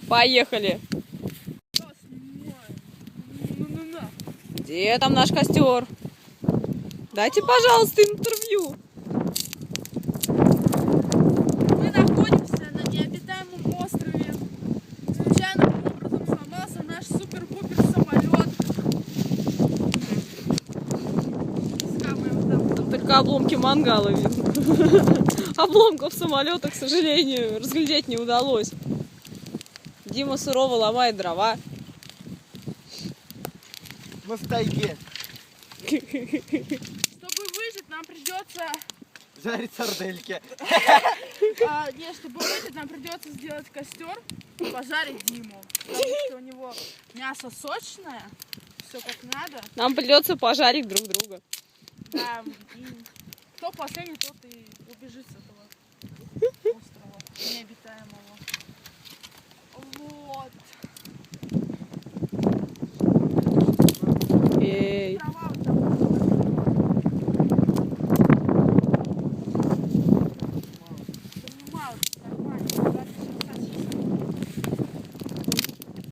Поехали. Где там наш костер? Дайте, пожалуйста, интервью. Мы находимся на необитаемом острове. Случайным образом сломался наш супер-пупер самолет. Там только обломки мангала видно. Обломков самолета, к сожалению, разглядеть не удалось. Дима сурово ломает дрова. Мы в тайге. Чтобы выжить, нам придется... Жарить сардельки. Нет, чтобы выжить, нам придется сделать костер, пожарить Диму. Потому что у него мясо сочное, все как надо. Нам придется пожарить друг друга. Да, и кто последний, тот и убежит с этого острова необитаемого. Вот. Эй. Трава вот там. Занимаются.